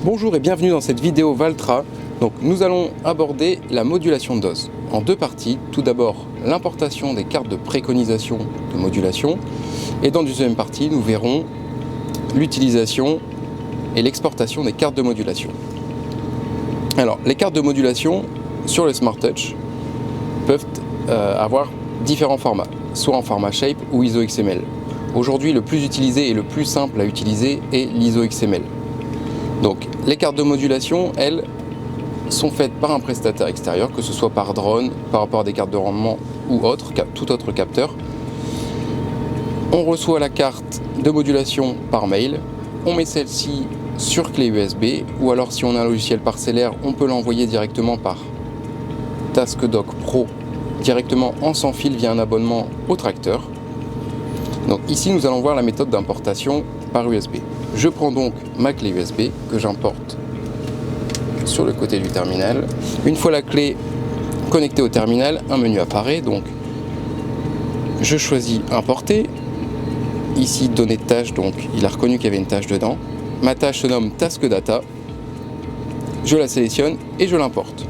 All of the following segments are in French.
Bonjour et bienvenue dans cette vidéo Valtra. Donc nous allons aborder la modulation de dose en deux parties. Tout d'abord l'importation des cartes de préconisation de modulation et dans une deuxième partie nous verrons l'utilisation et l'exportation des cartes de modulation. Alors les cartes de modulation sur le Smart Touch peuvent avoir différents formats, soit en format Shape ou ISO XML. Aujourd'hui le plus utilisé et le plus simple à utiliser est l'ISO XML. Donc les cartes de modulation, elles, sont faites par un prestataire extérieur, que ce soit par drone, par rapport à des cartes de rendement ou tout autre capteur. On reçoit la carte de modulation par mail, on met celle-ci sur clé USB, ou alors si on a un logiciel parcellaire, on peut l'envoyer directement par TaskDock Pro, directement en sans fil via un abonnement au tracteur. Donc ici nous allons voir la méthode d'importation par USB. Je prends donc ma clé USB que j'importe sur le côté du terminal. Une fois la clé connectée au terminal, un menu apparaît. Donc je choisis importer. Ici données de tâche, donc il a reconnu qu'il y avait une tâche dedans. Ma tâche se nomme Task Data. Je la sélectionne et je l'importe.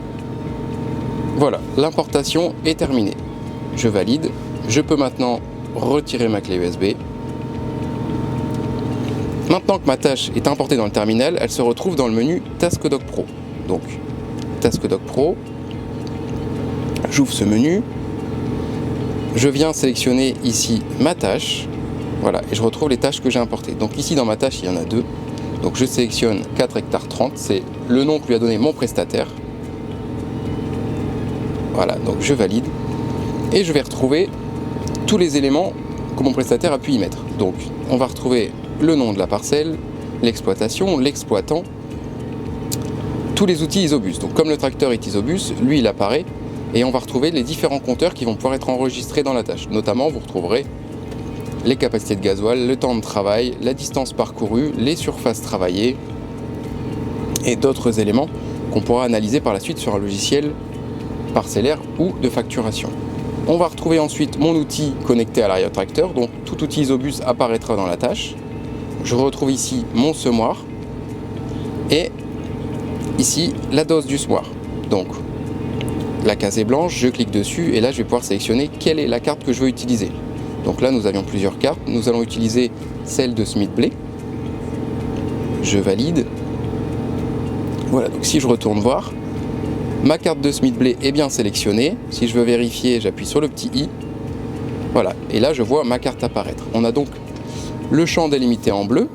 Voilà, l'importation est terminée. Je valide. Je peux maintenant retirer ma clé USB. Maintenant que ma tâche est importée dans le terminal, elle se retrouve dans le menu TaskDock Pro. Donc, TaskDock Pro, j'ouvre ce menu, je viens sélectionner ici ma tâche, voilà, et je retrouve les tâches que j'ai importées. Donc ici dans ma tâche, il y en a deux. Donc je sélectionne 4 hectares 30, c'est le nom que lui a donné mon prestataire. Voilà, donc je valide. Et je vais retrouver tous les éléments que mon prestataire a pu y mettre. Donc on va retrouver le nom de la parcelle, l'exploitation, l'exploitant, tous les outils Isobus. Donc comme le tracteur est Isobus, lui il apparaît et on va retrouver les différents compteurs qui vont pouvoir être enregistrés dans la tâche. Notamment vous retrouverez les capacités de gasoil, le temps de travail, la distance parcourue, les surfaces travaillées et d'autres éléments qu'on pourra analyser par la suite sur un logiciel parcellaire ou de facturation. On va retrouver ensuite mon outil connecté à l'arrière tracteur, donc tout outil Isobus apparaîtra dans la tâche. Je retrouve ici mon semoir et ici la dose du semoir. Donc la case est blanche, je clique dessus et là je vais pouvoir sélectionner quelle est la carte que je veux utiliser. Donc là nous avions plusieurs cartes, nous allons utiliser celle de Smith Blade. Je valide. Voilà, donc si je retourne voir, ma carte de Smith Blade est bien sélectionnée. Si je veux vérifier, j'appuie sur le petit i. Voilà, et là je vois ma carte apparaître. On a donc le champ délimité en bleu,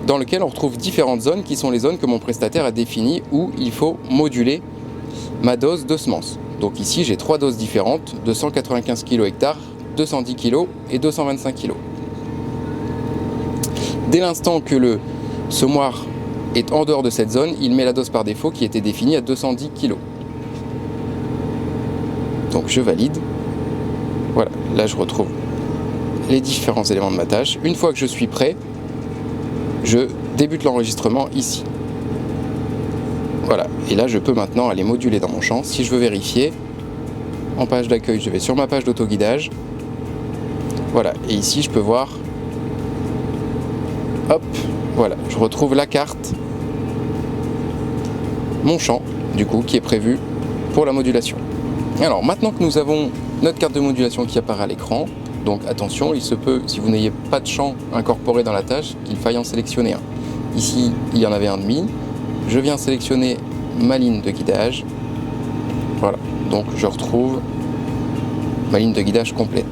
dans lequel on retrouve différentes zones qui sont les zones que mon prestataire a définies où il faut moduler ma dose de semences. Donc ici j'ai 3 doses différentes, 295 kg/hectare, 210 kg et 225 kg. Dès l'instant que le semoir est en dehors de cette zone, il met la dose par défaut qui était définie à 210 kg. Donc je valide. Voilà, là je retrouve les différents éléments de ma tâche. Une fois que je suis prêt, je débute l'enregistrement ici. Voilà, et là je peux maintenant aller moduler dans mon champ. Si je veux vérifier, en page d'accueil, je vais sur ma page d'autoguidage. Voilà, et ici je peux voir, hop, voilà, je retrouve la carte, mon champ, du coup, qui est prévu pour la modulation. Alors, maintenant que nous avons notre carte de modulation qui apparaît à l'écran, donc attention, il se peut, si vous n'ayez pas de champ incorporé dans la tâche, qu'il faille en sélectionner un. Ici, il y en avait un demi. Je viens sélectionner ma ligne de guidage. Voilà, donc je retrouve ma ligne de guidage complète.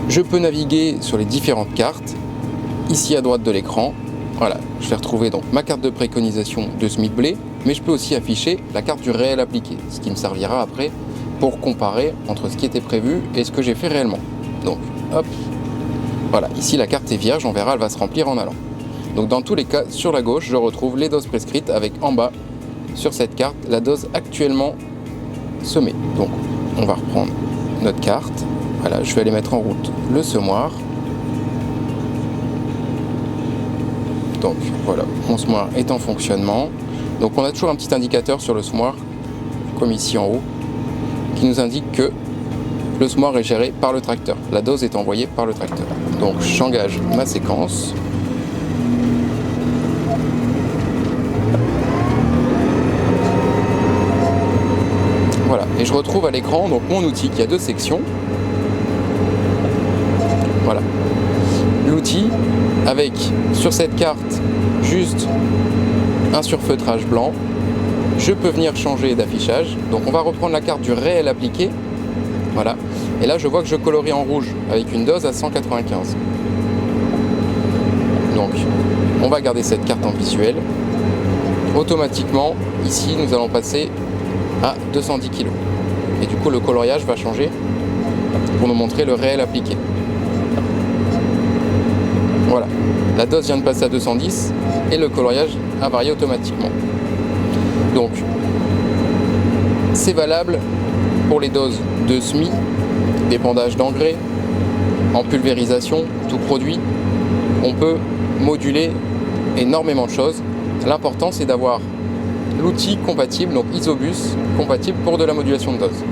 Je peux naviguer sur les différentes cartes. Ici à droite de l'écran, voilà, je vais retrouver donc ma carte de préconisation de Smith Blade, mais je peux aussi afficher la carte du réel appliqué, ce qui me servira après pour comparer entre ce qui était prévu et ce que j'ai fait réellement. Donc, hop, voilà, ici la carte est vierge, on verra, elle va se remplir en allant. Donc dans tous les cas, sur la gauche, je retrouve les doses prescrites avec en bas, sur cette carte, la dose actuellement semée. Donc, on va reprendre notre carte. Voilà, je vais aller mettre en route le semoir. Donc voilà, mon semoir est en fonctionnement. Donc on a toujours un petit indicateur sur le semoir, comme ici en haut, qui nous indique que le semoir est géré par le tracteur. La dose est envoyée par le tracteur. Donc j'engage ma séquence. et je retrouve à l'écran donc mon outil qui a 2 sections. Voilà. L'outil avec sur cette carte juste un surfeutrage blanc. Je peux venir changer d'affichage. Donc on va reprendre la carte du réel appliqué. Voilà. Et là je vois que je colorie en rouge avec une dose à 195. Donc on va garder cette carte en visuel. Automatiquement, ici nous allons passer à 210 kg. Et du coup le coloriage va changer pour nous montrer le réel appliqué. Voilà, la dose vient de passer à 210 et le coloriage a varié automatiquement. Donc, c'est valable pour les doses de semis, d'épandage d'engrais, en pulvérisation, tout produit. On peut moduler énormément de choses. L'important, c'est d'avoir l'outil compatible, donc Isobus, compatible pour de la modulation de dose.